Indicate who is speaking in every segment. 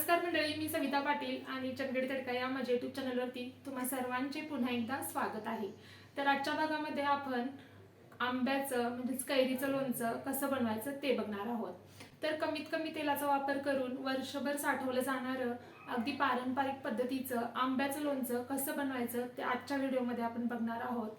Speaker 1: नमस्कार मंडळी, मी सविता पाटील आणि चंदगडी तडका या माझ्या यूट्यूब चॅनलवरती तुम्हा सर्वांचे पुन्हा एकदा स्वागत आहे। तर आजच्या भागामध्ये आपण आंब्याचं म्हणजेच कैरीचं लोणचं कसं बनवायचं ते बघणार आहोत। तर कमीत कमी तेलाचा वापर करून वर्षभर साठवलं जाणारं अगदी पारंपरिक पद्धतीचं आंब्याचं लोणचं कसं बनवायचं ते आजच्या व्हिडिओमध्ये आपण बघणार आहोत।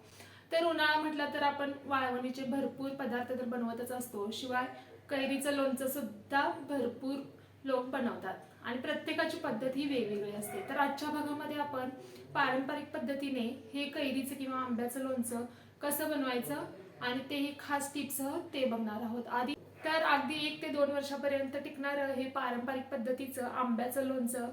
Speaker 1: तर उन्हाळा म्हटलं तर आपण वाळवणीचे भरपूर पदार्थ तर बनवतच असतो, शिवाय कैरीचं लोणचं सुद्धा भरपूर लोक बनवतात आणि प्रत्येकाची पद्धत ही वेगवेगळी असते। तर आजच्या भागामध्ये आपण पारंपरिक पद्धतीने हे कैरीचं किंवा आंब्याचं लोणचं कसं बनवायचं आणि तेही खास टिप्ससह ते बघणार आहोत। आधी तर अगदी 1 ते 2 वर्षापर्यंत टिकणारं हे पारंपरिक पद्धतीचं आंब्याचं लोणचं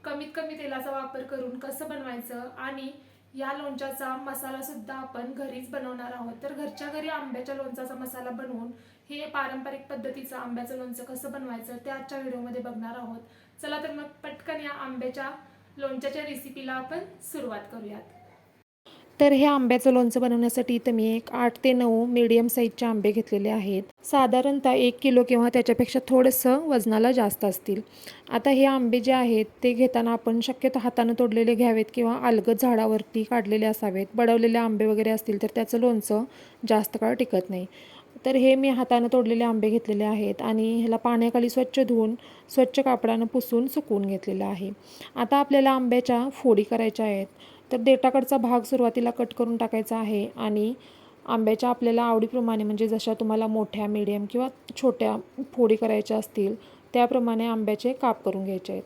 Speaker 1: कमीत कमी तेलाचा वापर करून कसं बनवायचं आणि या लोणच्याचा मसाला सुद्धा आपण घरीच बनवणार आहोत। तर घरच्या घरी आंब्याच्या लोणचाचा मसाला बनवून हे पारंपरिक पद्धतीचं आंब्याचं लोणचं कसं बनवायचं ते आजच्या व्हिडिओमध्ये बघणार आहोत। चला तर मग पटकन या आंब्याच्या लोणच्याच्या रेसिपीला आपण सुरुवात करूयात।
Speaker 2: तर हे आंब्याचं लोणचं बनवण्यासाठी इथं मी एक 8 ते 9 मीडियम साईजचे आंबे घेतलेले आहेत। साधारणतः 1 किलो किंवा त्याच्यापेक्षा थोडंसं वजनाला जास्त असतील। आता हे आंबे जे आहेत ते घेताना आपण शक्यतो हाताने तोडलेले घ्यावेत किंवा अलगद झाडावरती काढलेले असावेत। बडवलेले आंबे वगैरे असतील तर त्याचं लोणचं जास्त काळ टिकत नाही। तर हे मी हाताने तोडलेले आंबे घेतलेले आहेत आणि ह्याला पाण्याखाली स्वच्छ धुवून स्वच्छ कापडानं पुसून सुकवून घेतलेलं आहे। आता आपल्याला आंब्याच्या फोडी करायच्या आहेत। तर देठाकडचा भाग सुरुवातीला कट करून टाकायचा आहे आणि आंब्याच्या आपल्याला आवडीप्रमाणे म्हणजे जशा तुम्हाला मोठ्या मीडियम किंवा छोट्या फोडी करायच्या असतील त्याप्रमाणे आंब्याचे काप करून घ्यायचे आहेत।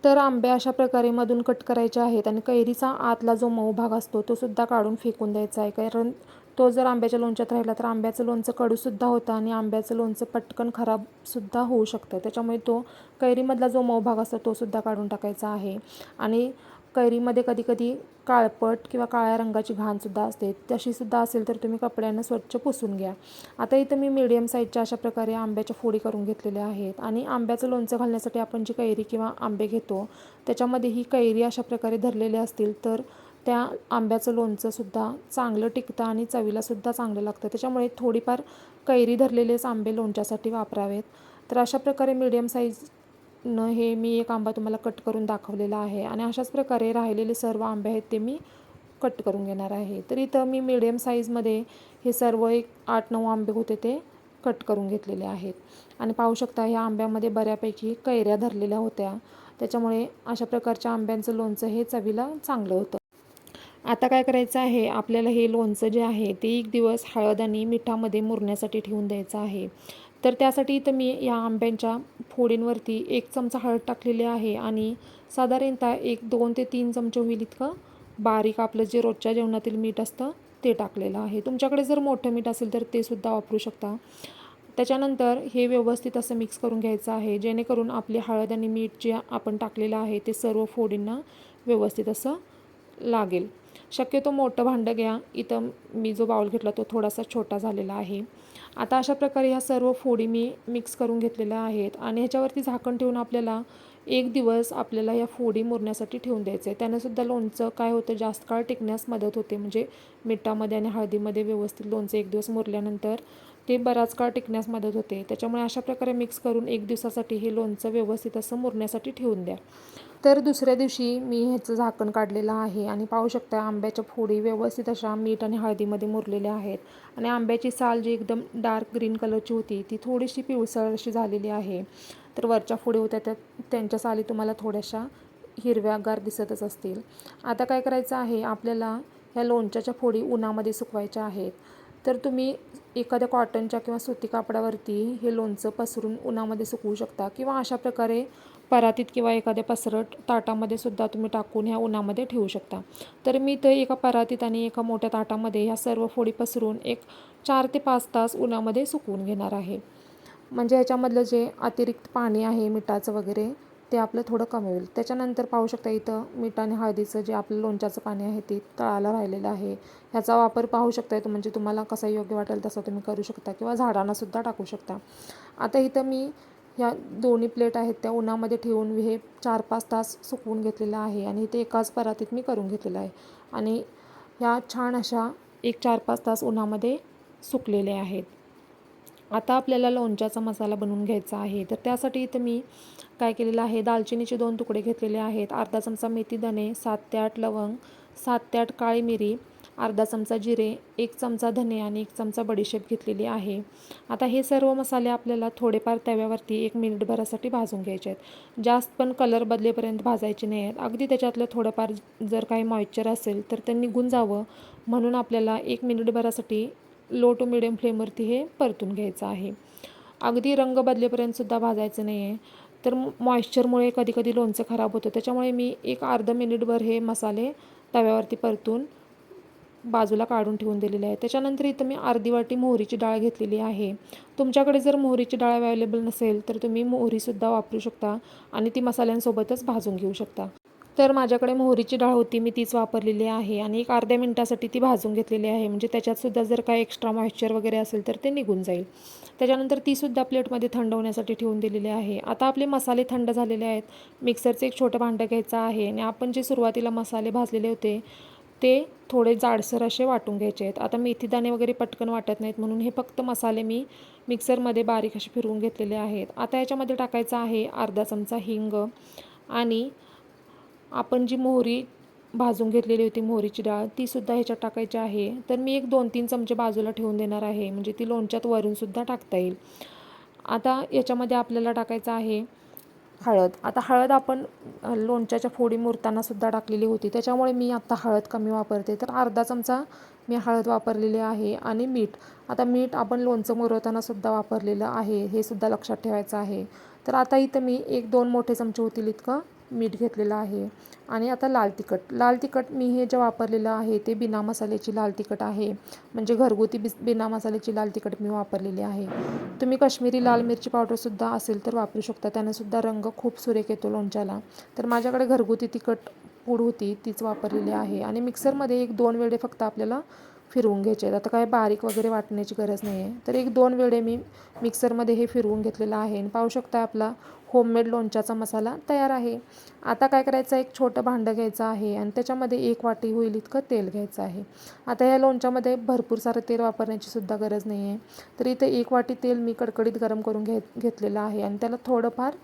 Speaker 2: तर आंबे अशा प्रकारे मधून कट करायचे आहेत आणि कैरीचा आतला जो मऊ भाग असतो तो सुद्धा काढून फेकून द्यायचा आहे, कारण तो जर आंब्याच्या लोणच्यात राहिला तर आंब्याचं लोणचं कडूसुद्धा होतं आणि आंब्याचं लोणचं पटकन खराबसुद्धा होऊ शकतं। त्याच्यामुळे तो कैरीमधला जो मऊ भाग असतो तो सुद्धा काढून टाकायचा आहे। आणि कैरीमध्ये कधीकधी काळपट किंवा काळ्या रंगाची घाणसुद्धा असते, तशीसुद्धा असेल तर तुम्ही कपड्यानं स्वच्छ पुसून घ्या। आता इथं मी मीडियम साईजच्या अशा प्रकारे आंब्याच्या फोडी करून घेतलेल्या आहेत आणि आंब्याचं लोणचं घालण्यासाठी आपण जी कैरी किंवा आंबे घेतो त्याच्यामध्ये ही कैरी अशा प्रकारे धरलेली असतील तर त्या आंब्याचं लोणचंसुद्धा चांगलं टिकतं आणि चवीलासुद्धा चांगलं लागतं। त्याच्यामुळे थोडीफार कैरी धरलेलेच आंबे लोणच्यासाठी वापरावेत। तर अशा प्रकारे मीडियम साईजनं हे मी एक आंबा तुम्हाला कट करून दाखवलेला आहे आणि अशाच प्रकारे राहिलेले सर्व आंबे आहेत ते मी कट करून घेणार आहे। तर इथं मी मीडियम साईजमध्ये हे सर्व एक 8-9 आंबे होते ते कट करून घेतलेले आहेत आणि पाहू शकता ह्या आंब्यामध्ये बऱ्यापैकी कैऱ्या धरलेल्या होत्या, त्याच्यामुळे अशा प्रकारच्या आंब्यांचं लोणचं हे चवीला चांगलं होतं। आता काय करायचं आहे, आपल्याला हे लोणचं जे आहे ते 1 दिवस हळद आणि मिठामध्ये मुरण्यासाठी ठेवून द्यायचं आहे। तर त्यासाठी इथं मी या आंब्यांच्या फोडींवरती 1 चमचा हळद टाकलेली आहे आणि साधारणतः 2 ते 3 चमचे होईल इतकं बारीक आपलं जे रोजच्या जेवणातील मीठ असतं ते टाकलेलं आहे। तुमच्याकडे जर मोठं मीठ असेल तर ते सुद्धा वापरू शकता। त्याच्यानंतर हे व्यवस्थित असं मिक्स करून घ्यायचं आहे, जेणेकरून आपली हळद आणि मीठ जे आपण टाकलेलं आहे ते सर्व फोडींना व्यवस्थित असं लागेल। शक्यतो मोठं भांडं घ्या, इथं मी जो बाउल घेतला तो थोडासा छोटा झालेला आहे। आता अशा प्रकारे ह्या सर्व फोडी मी मिक्स करून घेतलेल्या आहेत आणि ह्याच्यावरती झाकण ठेवून आपल्याला 1 दिवस आपल्याला या फोडी मुरण्यासाठी ठेवून द्यायचं आहे। त्यानंसुद्धा लोणचं काय होतं, जास्त काळ टिकण्यास मदत होते, म्हणजे मिठामध्ये आणि हळदीमध्ये व्यवस्थित लोणचं 1 दिवस मुरल्यानंतर ते बराच काळ टिकण्यास मदत होते। त्याच्यामुळे अशा प्रकारे मिक्स करून 1 दिवसासाठी हे लोणचं व्यवस्थित असं मुरण्यासाठी ठेवून द्या। तर दुसऱ्या दिवशी मी ह्याचं झाकण काढलेलं आहे आणि पाहू शकता आंब्याच्या फोडी व्यवस्थित अशा मीठ आणि हळदीमध्ये मुरलेल्या आहेत आणि आंब्याची साल जी एकदम डार्क ग्रीन कलरची होती ती थोडीशी पिवळसर अशी झालेली आहे। तर वरच्या फोडी होत्या त्यांच्या साली तुम्हाला थोड्याशा हिरव्यागार दिसतच असतील। आता काय करायचं आहे, आपल्याला ह्या लोणच्याच्या फोडी उन्हामध्ये सुकवायच्या आहेत। तर तुम्ही एखाद्या कॉटनच्या किंवा सुती कापडावरती हे लोणचं पसरून उन्हामध्ये सुकवू शकता किंवा अशा प्रकारे परातीत किंवा एखाद्या पसरट ताटामध्ये सुद्धा तुम्ही टाकून ह्या उन्हामध्ये ठेवू शकता। तर मी ते एका परातीत आणि एका मोठ्या ताटामध्ये ह्या सर्व फोडी पसरून एक 4 ते 5 तास उन्हामध्ये सुकवून घेणार आहे, म्हणजे ह्याच्यामधलं जे अतिरिक्त पाणी आहे मिठाचं वगैरे ते आपलं थोडं कमी होईल। त्याच्यानंतर पाहू शकता इथं मीठ आणि हळदीचं जे आपलं लोणच्याचं पाणी आहे ते तळाला राहिलेलं आहे। ह्याचा वापर पाहू शकता येतो, म्हणजे तुम्हाला कसा योग्य वाटेल तसा तुम्ही करू शकता किंवा झाडांनासुद्धा टाकू शकता। आता इथं मी ह्या दोन्ही प्लेट आहेत त्या उन्हामध्ये ठेवून हे 4-5 तास सुकवून घेतलेलं आहे आणि ते एकाच परातीत मी करून घेतलेलं आहे आणि ह्या छान अशा 4-5 तास उन्हामध्ये सुकलेले आहेत। आता आपल्याला लोणच्याचा मसाला बनवून घ्यायचा आहे. तर त्यासाठी इथं मी काय केलेलं आहे, दालचिनीचे 2 तुकडे घेतलेले आहेत, अर्धा चमचा मेथी दाणे, 7 ते 8 लवंग, 7 ते 8 काळी मिरी, अर्धा चमचा जिरे, 1 चमचा धने आणि 1 चमचा बडीशेप घेतलेली आहे. आता हे सर्व मसाले आपल्याला थोडेफार तव्यावरती 1 मिनिटभरासाठी भाजून घ्यायचे आहेत. जास्त पण कलर बदलेपर्यंत भाजायचे नाही आहेत. अगदी त्याच्यातलं थोडंफार जर काही मॉइश्चर असेल तर ते निघून जावं म्हणून आपल्याला 1 मिनिटभरासाठी लो टू मिडियम फ्लेमवरती हे परतून घ्यायचं आहे. अगदी रंग बदलेपर्यंतसुद्धा भाजायचं नाही आहे. तर मॉइश्चरमुळे कधीकधी लोणचं खराब होतं. त्याच्यामुळे मी एक अर्धा मिनिटभर हे मसाले तव्यावरती परतून बाजूला काढून ठेवून दिलेले आहे. त्याच्यानंतर इथं मी अर्धी वाटी मोहरीची डाळ घेतलेली आहे. तुमच्याकडे जर मोहरीची डाळ अवेलेबल नसेल तर तुम्ही मोहरीसुद्धा वापरू शकता आणि ती मसाल्यांसोबतच भाजून घेऊ शकता. तर माझ्याकडे मोहरीची डाळ होती, मी तीच वापरलेली आहे आणि एक अर्ध्या मिनिटासाठी ती भाजून घेतलेली आहे. म्हणजे त्याच्यातसुद्धा जर काही एक्स्ट्रा मॉइश्चर वगैरे असेल तर ते निघून जाईल. त्याच्यानंतर तीसुद्धा प्लेटमध्ये थंड होण्यासाठी ठेवून दिलेली आहे. आता आपले मसाले थंड झालेले आहेत. मिक्सरचं एक छोटं भांडं घ्यायचं आहे आणि आपण जे सुरुवातीला मसाले भाजलेले होते ते थोडे जाडसर असे वाटून घ्यायचे आहेत. आता मेथीदाणे वगैरे पटकन वाटत नाहीत म्हणून हे फक्त मसाले मी मिक्सरमध्ये बारीक असे फिरवून घेतलेले आहेत. आता याच्यामध्ये टाकायचं आहे अर्धा चमचा हिंग आणि आपण जी मोहरी भाजून घेतलेली होती मोहरीची डाळ तीसुद्धा ह्याच्यात टाकायची आहे. तर मी एक 2-3 चमचे बाजूला ठेवून देणार आहे म्हणजे ती लोणच्यात वरूनसुद्धा टाकता येईल. आता याच्यामध्ये आपल्याला टाकायचं आहे हळद. आता हळद आपण लोणच्याच्या फोडी मुरतानासुद्धा टाकलेली होती, त्याच्यामुळे मी आता हळद कमी वापरते. तर अर्धा चमचा मी हळद वापरलेली आहे आणि मीठ. आता मीठ आपण लोणचं मुरवतानासुद्धा वापरलेलं आहे, हे सुद्धा लक्षात ठेवायचं आहे. तर आता इथं मी 1-2 मोठे चमचे होतील इतकं मीठ घेतलेलं आहे. आणि आता लाल तिखट. लाल तिखट मी हे जे वापरलेलं आहे ते बिना मसाल्याची लाल तिखट आहे, म्हणजे घरगुती बिना मसाल्याची लाल तिखट मी वापरलेली आहे. तुम्ही काश्मीरी लाल मिरची पावडरसुद्धा असेल तर वापरू शकता, त्यानेसुद्धा रंग खूप सुरेख येतो लोणच्याला. तर माझ्याकडे घरगुती तिखट पूड होती तीच वापरलेली आहे. आणि मिक्सरमध्ये 1-2 वेळे फक्त आपल्याला फिरवून घ्यायचे आहेत. आता काय बारीक वगैरे वाटण्याची गरज नाही आहे. तर 1-2 वेळे मी मिक्सरमध्ये हे फिरवून घेतलेलं आहे आणि पाहू शकता आपला होममेड लोणच्याचा मसाला तयार आहे. आता काय करायचं, एक छोटं भांडं घ्यायचं आहे आणि त्याच्यामध्ये 1 वाटी होईल इतकं तेल घ्यायचं आहे. आता या लोणच्यामध्ये भरपूर सारं तेल वापरण्याची सुद्धा गरज नाही आहे. तर इथे 1 वाटी तेल मी कडकडीत गरम करून घेतलेलं आहे आणि त्याला थोडंफार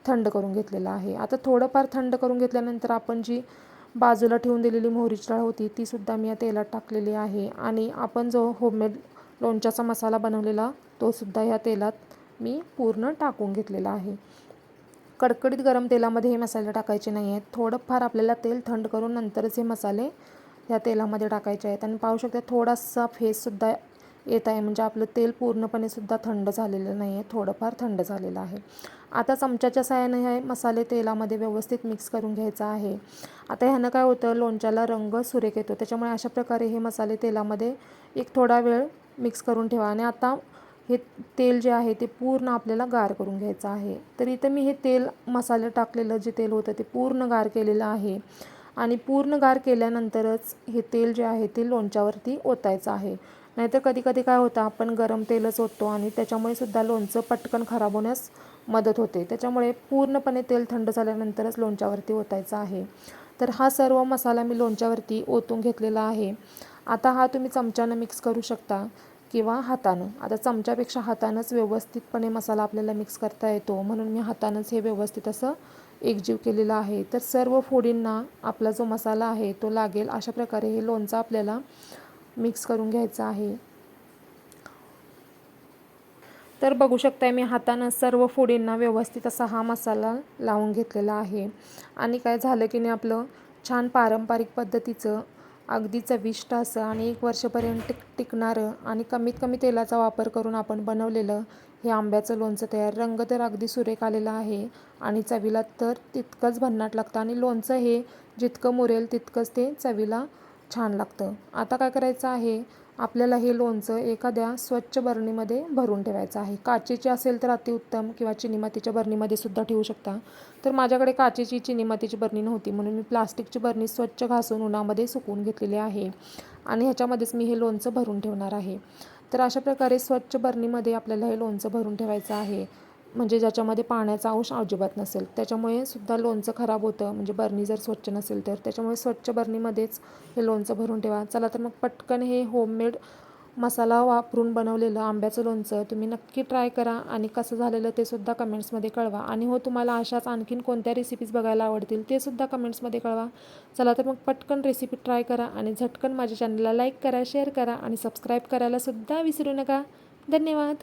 Speaker 2: थंड करून घेतलेलं आहे. आता थोडंफार थंड करून घेतल्यानंतर आपण जी बाजूला ठेवून दिलेली मोहरीची डाळ होती तीसुद्धा मी या तेलात टाकलेली आहे आणि आपण जो होममेड लोणच्याचा मसाला बनवलेला तोसुद्धा ह्या तेलात मी पूर्ण टाकून घेतलेला आहे. कडकडीत गरम तेलामध्ये हे मसाले टाकायचे नाही आहेत. थोडंफार आपल्याला तेल थंड करून नंतरच हे मसाले ह्या तेलामध्ये टाकायचे आहेत. आणि पाहू शकता थोडासा फेससुद्धा येत आहे, म्हणजे आपलं तेल पूर्णपणे सुद्धा थंड झालेलं नाही आहे, थोडंफार थंड झालेलं आहे. आता चमच्याच्या साहाय्याने हे मसाले तेलामध्ये व्यवस्थित मिक्स करून घ्यायचं आहे. आता ह्यानं काय होतं, लोणच्याला रंग सुरेख येतो. त्याच्यामुळे अशा प्रकारे हे मसाले तेलामध्ये एक थोडा वेळ मिक्स करून ठेवा. आणि आता हे तेल जे आहे ते पूर्ण आपल्याला गार करून घ्यायचं आहे. तर इथं मी हे तेल मसाले टाकलेलं जे तेल होतं ते पूर्ण गार केलेलं आहे आणि पूर्ण गार केल्यानंतरच हे तेल जे आहे ते लोणच्यावरती ओतायचं आहे. नाहीतर कधी काय होतं, आपण गरम तेलच ओततो आणि त्याच्यामुळे सुद्धा लोणचं पटकन खराब होण्यास मदत होते. त्याच्यामुळे पूर्णपणे तेल थंड झाल्यानंतरच लोणच्यावरती ओतायचं आहे. तर हा सर्व मसाला मी लोणच्यावरती ओतून घेतलेला आहे. आता हा तुम्ही चमच्यानं मिक्स करू शकता किंवा हातानं. आता चमच्यापेक्षा हातानंच व्यवस्थितपणे मसाला आपल्याला मिक्स करता येतो, म्हणून मी हातानंच हे व्यवस्थित असं एकजीव केलेलं आहे. तर सर्व फोडींना आपला जो मसाला आहे तो लागेल अशा प्रकारे हे लोणचं आपल्याला मिक्स करून घ्यायचं आहे. तर बघू शकताय मी हातानं सर्व फोडींना व्यवस्थित असा हा मसाला लावून घेतलेला आहे. आणि काय झालं की नाही, आपलं छान पारंपरिक पद्धतीचं अगदी चविष्ट असं आणि 1 वर्षापर्यंत टिकणारं आणि कमीत कमी तेलाचा वापर करून आपण बनवलेलं हे आंब्याचं लोणचं तयार. रंग तर अगदी सुरेख आलेला आहे आणि चवीला तर तितकंच भन्नाट लागतं आणि लोणचं हे जितकं मुरेल तितकंच ते चवीला छान लागतं. आता काय करायचं आहे, आपल्याला हे लोणचं एखाद्या स्वच्छ बरणीमध्ये भरून ठेवायचं आहे. काचेची असेल तर अतिउत्तम किंवा चिनीमातीच्या बरणीमध्ये सुद्धा ठेवू शकता. तर माझ्याकडे काचेची चिनीमातीची बरणी नव्हती म्हणून मी प्लास्टिकची बरणी स्वच्छ घासून उन्हामध्ये सुकवून घेतलेली आहे आणि ह्याच्यामध्येच मी हे लोणचं भरून ठेवणार आहे. तर अशा प्रकारे स्वच्छ बरणीमध्ये आपल्याला हे लोणचं भरून ठेवायचं आहे, म्हणजे ज्याच्यामध्ये पाण्याचा अंश अजिबात नसेल. त्याच्यामुळे सुद्धा लोणचं खराब होतं, म्हणजे बरणी जर स्वच्छ नसेल तर. त्याच्यामुळे स्वच्छ बरणीमध्येच हे लोणचं भरून ठेवा. चला तर मग पटकन हे होममेड मसाला वापरून बनवलेलं आंब्याचं लोणचं तुम्ही नक्की ट्राय करा आणि कसं झालेलं ते सुद्धा कमेंट्समध्ये कळवा. आणि हो, तुम्हाला अशाच आणखीन कोणत्या रेसिपीज बघायला आवडतील ते सुद्धा कमेंट्समध्ये कळवा. चला तर मग पटकन रेसिपी ट्राय करा आणि झटकन माझ्या चॅनलला लाईक करा, शेअर करा आणि सबस्क्राईब करायला सुद्धा विसरू नका. धन्यवाद.